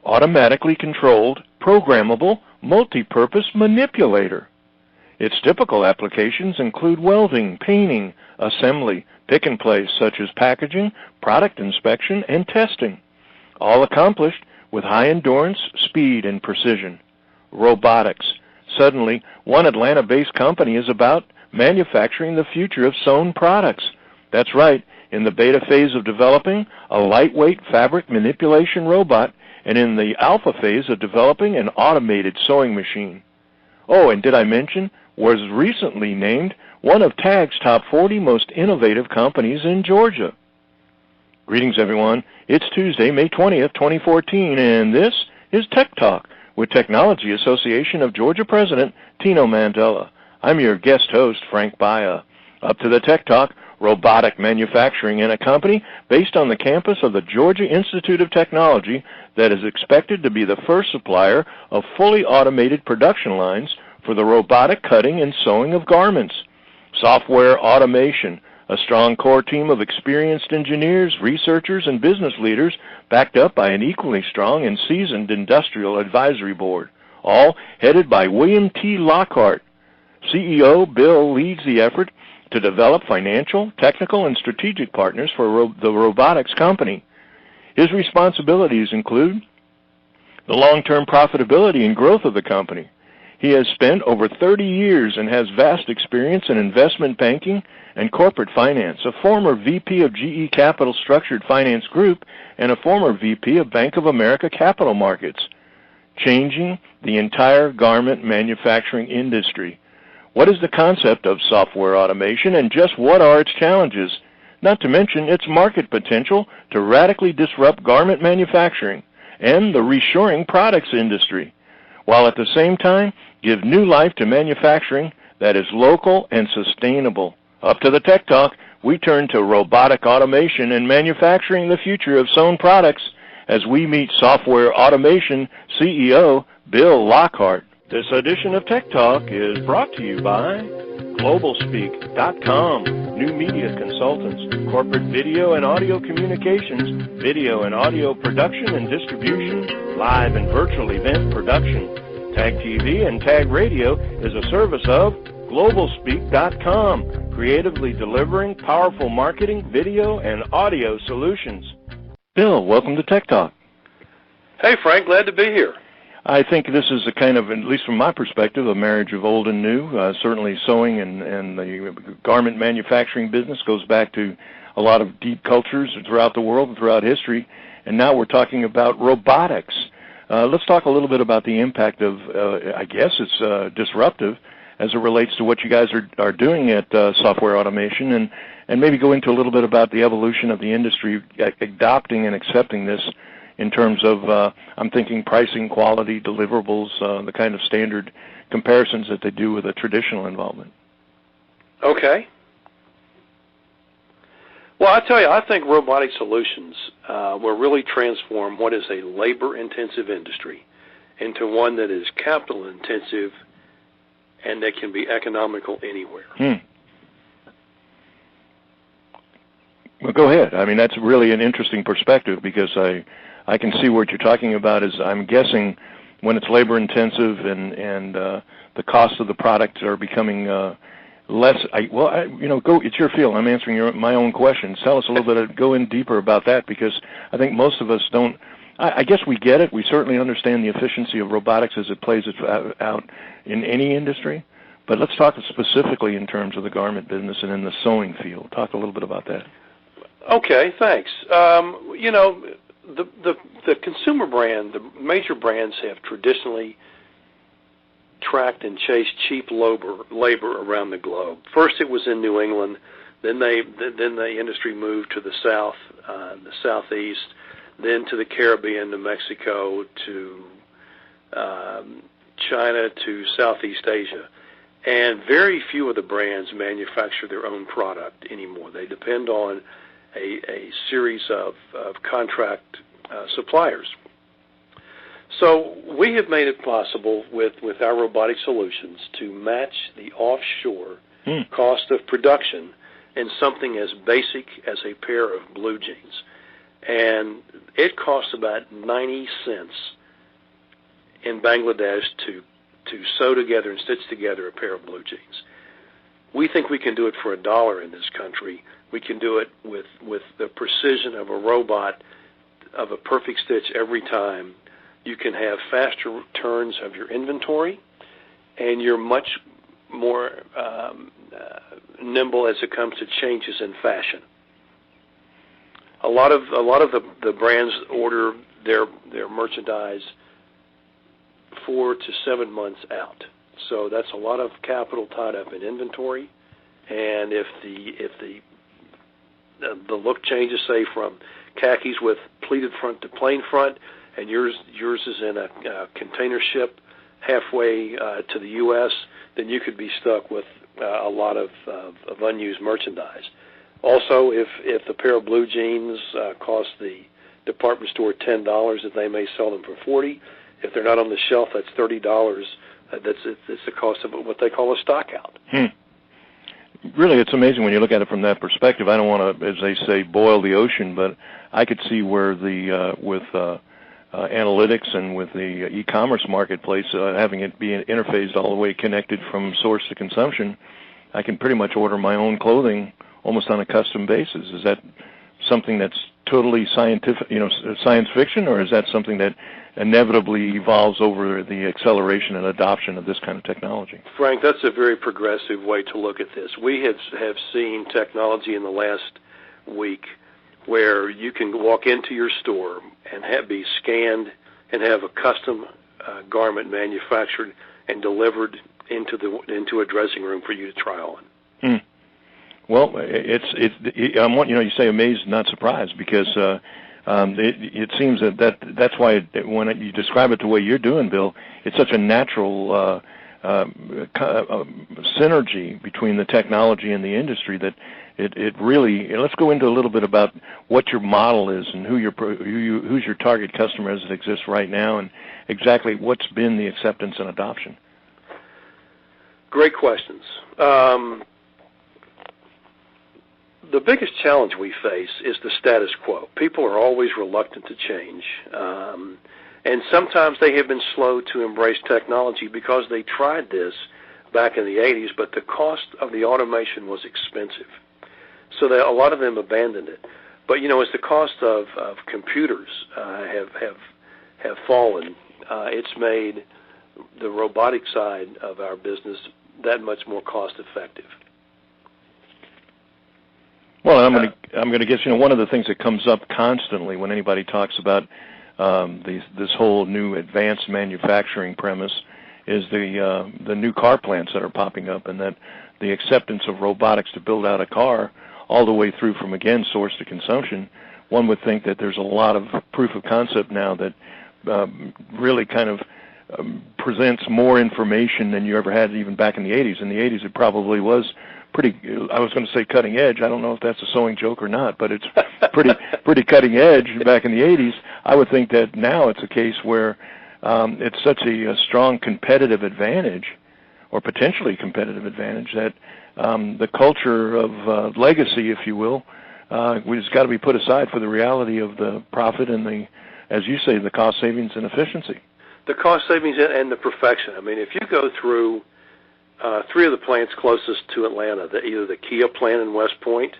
automatically controlled, programmable, multi-purpose manipulator. Its typical applications include welding, painting, assembly, pick and place such as packaging, product inspection, and testing, all accomplished with high endurance, speed, and precision. Robotics. Suddenly, one Atlanta-based company is about manufacturing the future of sewn products. That's right, in the beta phase of developing a lightweight fabric manipulation robot, and in the alpha phase of developing an automated sewing machine. Oh, and did I mention, was recently named one of TAG's top 40 most innovative companies in Georgia. Greetings, everyone. It's Tuesday, May 20th, 2014, and this is Tech Talk with Technology Association of Georgia President Tino Mandela. I'm your guest host, Frank Baia. Up to the Tech Talk, robotic manufacturing in a company based on the campus of the Georgia Institute of Technology that is expected to be the first supplier of fully automated production lines for the robotic cutting and sewing of garments. Softwear automation, a strong core team of experienced engineers, researchers, and business leaders backed up by an equally strong and seasoned industrial advisory board, all headed by William T. Lockhart. CEO Bill leads the effort to develop financial, technical, and strategic partners for the robotics company. His responsibilities include the long-term profitability and growth of the company. He has spent over 30 years and has vast experience in investment banking and corporate finance, a former VP of GE Capital Structured Finance Group and a former VP of Bank of America Capital Markets, changing the entire garment manufacturing industry. What is the concept of software automation, and just what are its challenges? Not to mention its market potential to radically disrupt garment manufacturing and the reshoring products industry, while at the same time give new life to manufacturing that is local and sustainable. Up to the Tech Talk, we turn to robotic automation and manufacturing the future of sewn products as we meet Software Automation CEO Bill Lockhart. This edition of Tech Talk is brought to you by GlobalSpeak.com, new media consultants, corporate video and audio communications, video and audio production and distribution, live and virtual event production. Tag TV and Tag Radio is a service of GlobalSpeak.com, creatively delivering powerful marketing, video, and audio solutions. Bill, welcome to Tech Talk. Hey, Frank, glad to be here. I think this is a kind of, at least from my perspective, a marriage of old and new. Certainly sewing and the garment manufacturing business goes back to a lot of deep cultures throughout the world and throughout history. And now we're talking about robotics. Let's talk a little bit about the impact of, I guess it's disruptive as it relates to what you guys are doing at Software Automation, and maybe go into a little bit about the evolution of the industry adopting and accepting this in terms of, I'm thinking pricing, quality, deliverables, the kind of standard comparisons that they do with a traditional involvement. Okay. Well, I tell you, I think robotic solutions will really transform what is a labor-intensive industry into one that is capital-intensive and that can be economical anywhere. Well, go ahead. I mean, that's really an interesting perspective because I can see what you're talking about is, I'm guessing, when it's labor-intensive and the cost of the product are becoming less. It's your field. I'm answering my own questions. Tell us a little bit. Go in deeper about that, because I think most of us don't. I guess we get it. We certainly understand the efficiency of robotics as it plays out in any industry. But let's talk specifically in terms of the garment business and in the sewing field. Talk a little bit about that. Okay, thanks. The consumer brand, the major brands have traditionally tracked and chased cheap labor around the globe. First, it was in New England. Then the industry moved to the South, the Southeast, then to the Caribbean, to Mexico, to China, to Southeast Asia. And very few of the brands manufacture their own product anymore. They depend on a series of contract suppliers. So we have made it possible with our robotic solutions to match the offshore cost of production in something as basic as a pair of blue jeans. and it costs about 90 cents in Bangladesh to sew together and stitch together a pair of blue jeans. We think we can do it for $1 in this country. We can do it with the precision of a robot, of a perfect stitch every time. You can have faster returns of your inventory, and you're much more nimble as it comes to changes in fashion. A lot of the brands order their merchandise 4 to 7 months out. So that's a lot of capital tied up in inventory, and if the look changes, say from khakis with pleated front to plain front, and yours is in a container ship halfway to the U.S., then you could be stuck with a lot of unused merchandise. Also, if the pair of blue jeans cost the department store $10, that they may sell them for $40. If they're not on the shelf, that's $30. That's the cost of what they call a stock out. Really, it's amazing when you look at it from that perspective. I don't want to, as they say, boil the ocean, but I could see where with analytics and with the e-commerce marketplace, having it be interfaced all the way connected from source to consumption, I can pretty much order my own clothing almost on a custom basis. Is that something that's totally scientific, science fiction, or is that something that inevitably evolves over the acceleration and adoption of this kind of technology? Frank, that's a very progressive way to look at this. We have seen technology in the last week where you can walk into your store and be scanned and have a custom garment manufactured and delivered into a dressing room for you to try on. Well, you say amazed, not surprised, because it seems that's why when you describe it the way you're doing, Bill, it's such a natural synergy between the technology and the industry that it really. Let's go into a little bit about what your model is and who's your target customer as it exists right now, and exactly what's been the acceptance and adoption. Great questions. The biggest challenge we face is the status quo. People are always reluctant to change, and sometimes they have been slow to embrace technology because they tried this back in the 80s, but the cost of the automation was expensive. So a lot of them abandoned it. But, as the cost of computers have fallen, it's made the robotic side of our business that much more cost effective. Well, I'm going to guess, one of the things that comes up constantly when anybody talks about this whole new advanced manufacturing premise is the new car plants that are popping up, and that the acceptance of robotics to build out a car all the way through from, again, source to consumption. One would think that there's a lot of proof of concept now that really kind of presents more information than you ever had even back in the 80s. In the 80s, it probably was pretty, I was going to say cutting edge. I don't know if that's a sewing joke or not, but it's pretty cutting edge back in the 80s. I would think that now it's a case where it's such a strong competitive advantage, or potentially competitive advantage, that the culture of legacy, if you will, we've got to be put aside for the reality of the profit and the, as you say, the cost savings and efficiency. The cost savings and the perfection. I mean, if you go through three of the plants closest to Atlanta, either the Kia plant in West Point,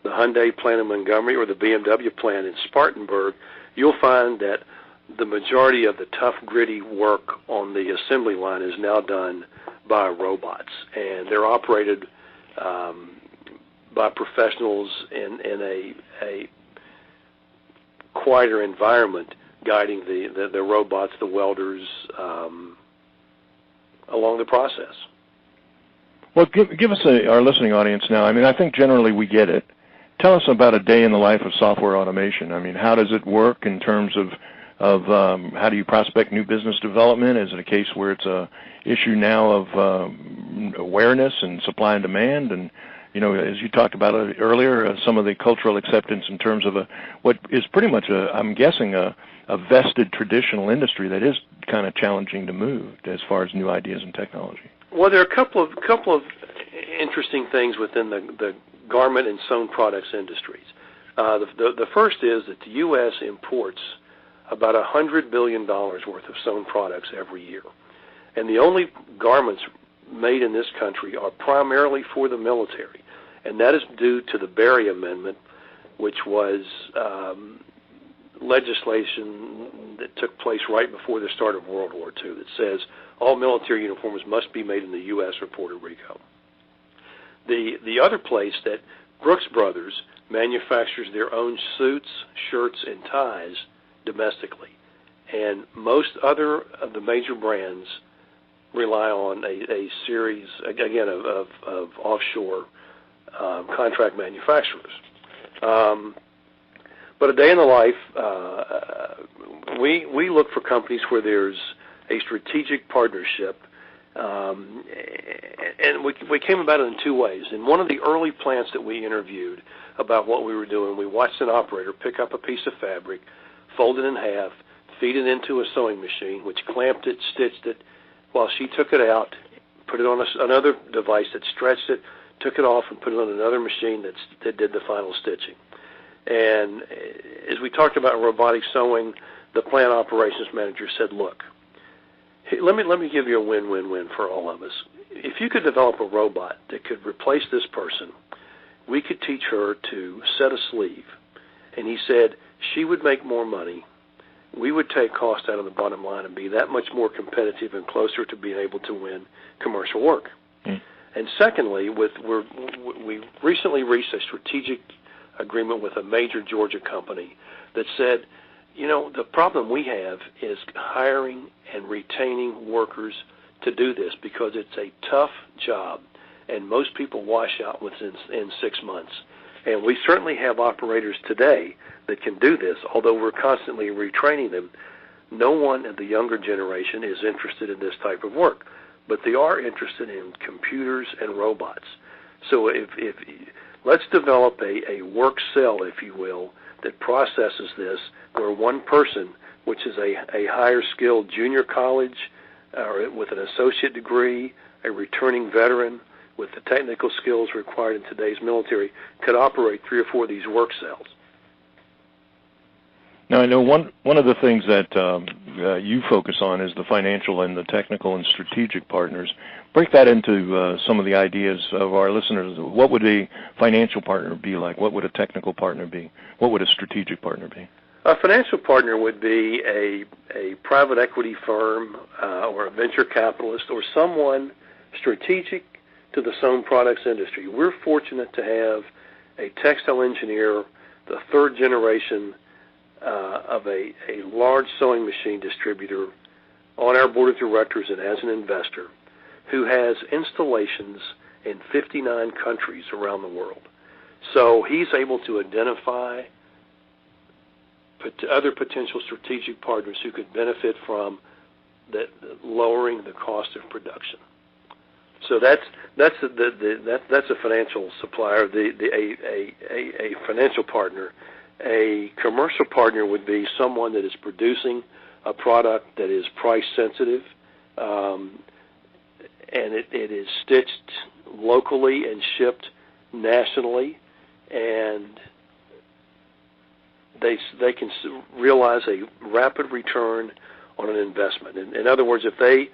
the Hyundai plant in Montgomery, or the BMW plant in Spartanburg, you'll find that the majority of the tough, gritty work on the assembly line is now done by robots, and they're operated by professionals in a quieter environment, guiding the robots, the welders, along the process. Well, give us our listening audience now. I mean, I think generally we get it. Tell us about a day in the life of software automation. I mean, how does it work in terms of how do you prospect new business development? Is it a case where it's a issue now of awareness and supply and demand? And, as you talked about earlier, some of the cultural acceptance in terms of what is pretty much I'm guessing, a vested traditional industry that is kind of challenging to move as far as new ideas and technology. Well, there are a couple of interesting things within the garment and sewn products industries. The first is that the U.S. imports about $100 billion worth of sewn products every year. And the only garments made in this country are primarily for the military. And that is due to the Berry Amendment, which was legislation that took place right before the start of World War II that says all military uniforms must be made in the U.S. or Puerto Rico. The other place that Brooks Brothers manufactures their own suits, shirts, and ties domestically. And most other of the major brands rely on a series, again, of offshore contract manufacturers. But a day in the life, we look for companies where there's a strategic partnership, and we came about it in two ways. In one of the early plants that we interviewed about what we were doing, we watched an operator pick up a piece of fabric, fold it in half, feed it into a sewing machine, which clamped it, stitched it, while she took it out, put it on another device that stretched it, took it off, and put it on another machine that did the final stitching. And as we talked about robotic sewing, the plant operations manager said, look, let me give you a win-win-win for all of us. If you could develop a robot that could replace this person, we could teach her to set a sleeve. And he said she would make more money. We would take cost out of the bottom line and be that much more competitive and closer to being able to win commercial work. And secondly, we recently reached a strategic agreement with a major Georgia company that said, you know, the problem we have is hiring and retaining workers to do this because it's a tough job, and most people wash out within 6 months. And we certainly have operators today that can do this, although we're constantly retraining them. No one of the younger generation is interested in this type of work, but they are interested in computers and robots. So if let's develop a work cell, if you will, that processes this, where one person, which is a higher skilled junior college or with an associate degree, a returning veteran with the technical skills required in today's military, could operate 3 or 4 of these work cells. Now, I know one of the things that you focus on is the financial and the technical and strategic partners. Break that into some of the ideas of our listeners. What would a financial partner be like? What would a technical partner be? What would a strategic partner be? A financial partner would be a private equity firm or a venture capitalist or someone strategic to the sewn products industry. We're fortunate to have a textile engineer, the 3rd generation of a large sewing machine distributor on our board of directors and as an investor, who has installations in 59 countries around the world. So he's able to identify other potential strategic partners who could benefit from lowering the cost of production. So that's a financial supplier, a financial partner. A commercial partner would be someone that is producing a product that is price sensitive, and it is stitched locally and shipped nationally, and they can realize a rapid return on an investment. In other words, if they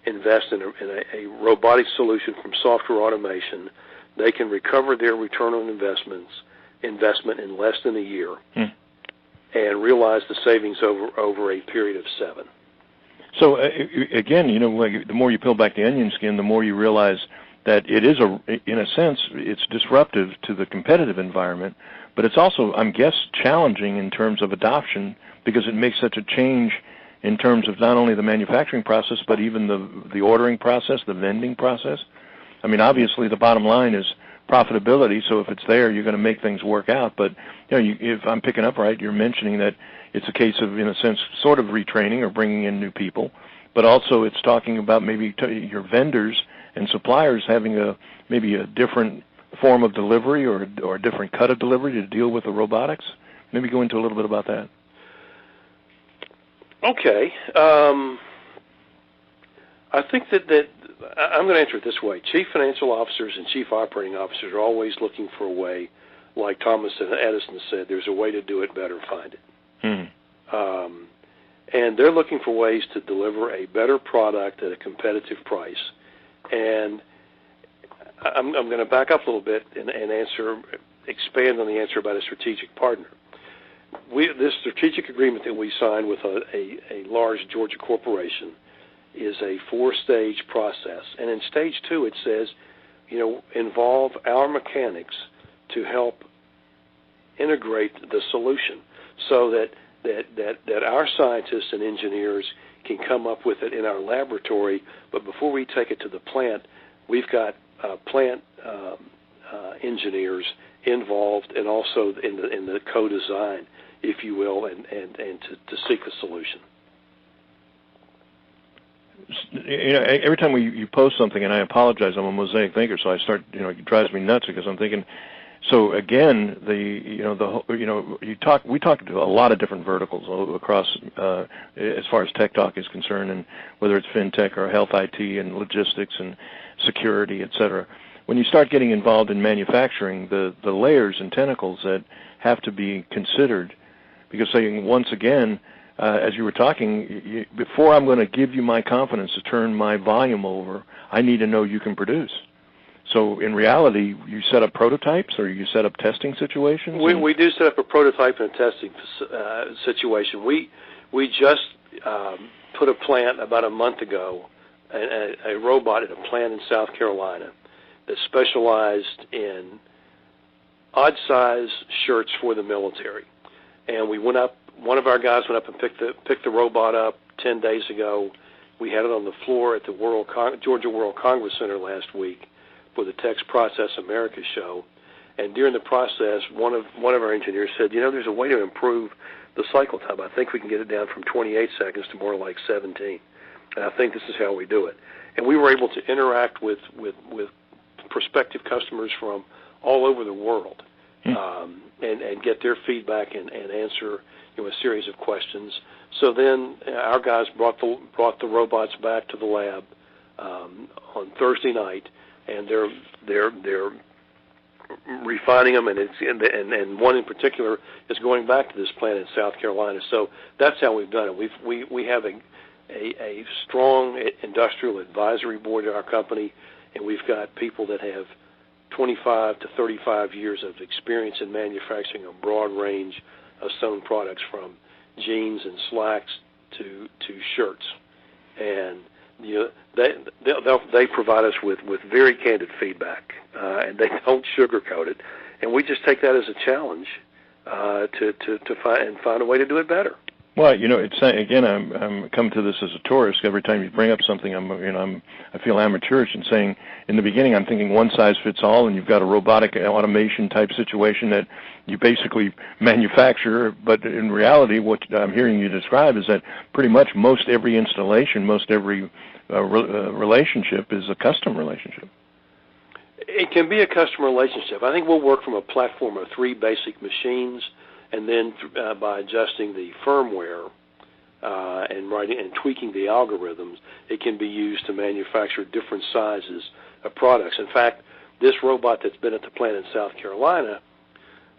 invest in a robotic solution from Softwear automation, they can recover their return on investment in less than a year and realize the savings over a period of 7. So again, you know, the more you peel back the onion skin, the more you realize that it is in a sense, it's disruptive to the competitive environment, but it's also, I'm guessing, challenging in terms of adoption because it makes such a change in terms of not only the manufacturing process, but even the ordering process, the vending process. I mean, obviously the bottom line is profitability, so if it's there, you're going to make things work out. But you know, if I'm picking up right, you're mentioning that it's a case of, in a sense, sort of retraining or bringing in new people, but also it's talking about maybe your vendors and suppliers having maybe a different form of delivery or a different cut of delivery to deal with the robotics. Maybe go into a little bit about that. Okay. I think that I'm going to answer it this way. Chief financial officers and chief operating officers are always looking for a way like Thomas Edison said, there's a way to do it better, find it. And they're looking for ways to deliver a better product at a competitive price. And I'm going to back up a little bit and expand on the answer about a strategic partner. This strategic agreement that we signed with a large Georgia corporation is a 4-stage process. And in stage 2, it says, involve our mechanics to help integrate the solution so that our scientists and engineers can come up with it in our laboratory, but before we take it to the plant, we've got plant engineers involved and also in the co-design, if you will, and to seek a solution. Every time you post something, and I apologize, I'm a mosaic thinker, so I start, it drives me nuts because I'm thinking. So again, we talk to a lot of different verticals across as far as Tech Talk is concerned, and whether it's fintech or health IT and logistics and security, et cetera. When you start getting involved in manufacturing, the layers and tentacles that have to be considered, because saying once again, as you were talking, before I'm going to give you my confidence to turn my volume over, I need to know you can produce. So in reality, you set up prototypes or you set up testing situations? We do set up a prototype and a testing situation. We just put a plant about a month ago, a robot at a plant in South Carolina that specialized in odd-size shirts for the military. And we went up, one of our guys went up and picked the robot up 10 days ago. We had it on the floor at the Georgia World Congress Center last week for the Text Process America show, and during the process, one of our engineers said, there's a way to improve the cycle time. I think we can get it down from 28 seconds to more like 17, and I think this is how we do it. And we were able to interact with prospective customers from all over the world and get their feedback and answer a series of questions. So then our guys brought the robots back to the lab on Thursday night, and they're refining them, and one in particular is going back to this plant in South Carolina. So that's how we've done it. We have a strong industrial advisory board at our company, and we've got people that have 25 to 35 years of experience in manufacturing a broad range of sewn products, from jeans and slacks to shirts, and they provide us with very candid feedback, and they don't sugarcoat it, and we just take that as a challenge to find a way to do it better. Well, it's again, I'm coming to this as a tourist. Every time you bring up something, I feel amateurish in saying. In the beginning, I'm thinking one size fits all, and you've got a robotic automation type situation that you basically manufacture. But in reality, what I'm hearing you describe is that pretty much most every installation, most every relationship is a custom relationship. It can be a customer relationship. I think we'll work from a platform of 3 basic machines, and then by adjusting the firmware and tweaking the algorithms, it can be used to manufacture different sizes of products. In fact, this robot that's been at the plant in South Carolina,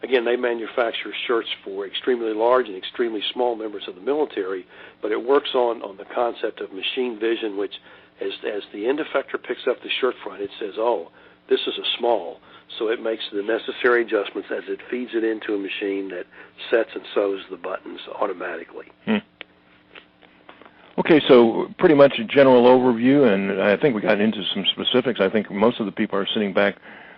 again, they manufacture shirts for extremely large and extremely small members of the military, but it works on the concept of machine vision, which as the end effector picks up the shirt front, it says, oh, this is a small. So it makes the necessary adjustments as it feeds it into a machine that sets and sews the buttons automatically. Okay, so pretty much a general overview, and I think we got into some specifics. I think most of the people are sitting back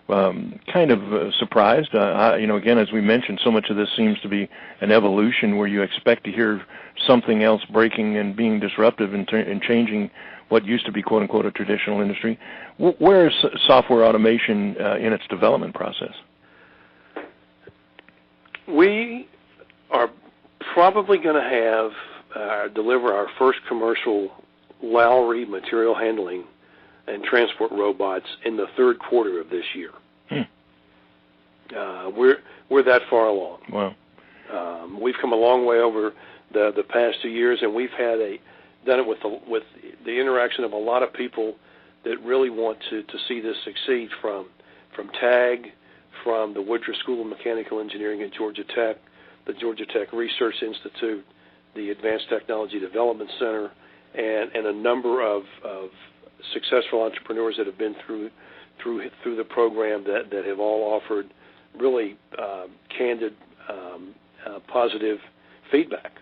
kind of surprised. Again, as we mentioned, so much of this seems to be an evolution where you expect to hear something else breaking and being disruptive and changing what used to be, quote-unquote, a traditional industry. Where is software automation in its development process? We are probably going to have deliver our first commercial Lowry material handling and transport robots in the third quarter of this year. We're that far along. Wow. We've come a long way over the past 2 years, and we've done it with the interaction of a lot of people that really want to see this succeed, from TAG from the Woodruff School of Mechanical Engineering at Georgia Tech, the Georgia Tech Research Institute, the Advanced Technology Development Center, and a number of successful entrepreneurs that have been through the program that have all offered really candid, positive feedback.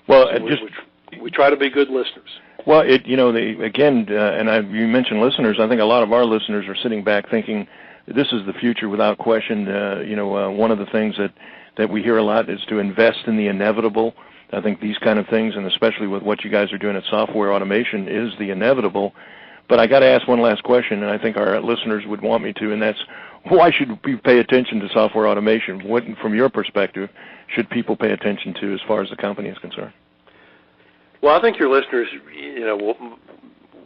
Well, so we try to be good listeners. Well, you mentioned listeners. I think a lot of our listeners are sitting back thinking this is the future without question. One of the things that we hear a lot is to invest in the inevitable. I think these kind of things, and especially with what you guys are doing at Softwear Automation, is the inevitable. But I got to ask one last question, and I think our listeners would want me to, and that's why should we pay attention to Softwear Automation? What, from your perspective, should people pay attention to as far as the company is concerned? Well, I think your listeners,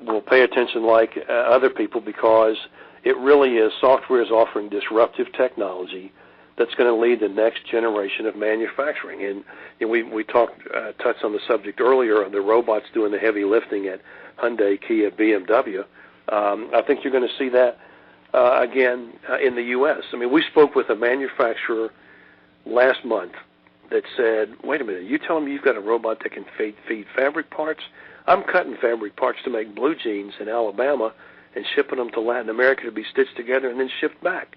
will pay attention like other people, because it really is, Softwear is offering disruptive technology that's going to lead the next generation of manufacturing. And we touched on the subject earlier of the robots doing the heavy lifting at Hyundai, Kia, BMW. I think you're going to see that again in the U.S. I mean, we spoke with a manufacturer last month that said, wait a minute, you telling me you've got a robot that can feed fabric parts? I'm cutting fabric parts to make blue jeans in Alabama and shipping them to Latin America to be stitched together and then shipped back.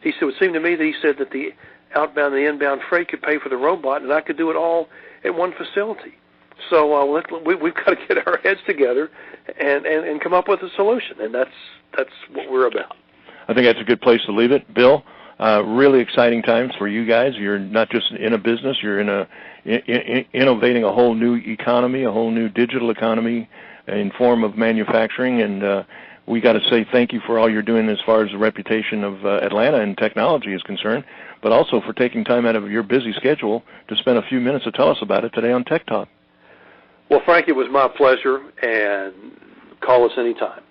He said, it seemed to me that he said that the outbound and the inbound freight could pay for the robot, and I could do it all at one facility. So we've got to get our heads together and come up with a solution, and that's what we're about. I think that's a good place to leave it. Bill, really exciting times for you guys. You're not just in a business, you're innovating a whole new economy, a whole new digital economy in form of manufacturing, and we got to say thank you for all you're doing as far as the reputation of Atlanta and technology is concerned, but also for taking time out of your busy schedule to spend a few minutes to tell us about it today on Tech Talk. Well, Frank, it was my pleasure, and call us anytime.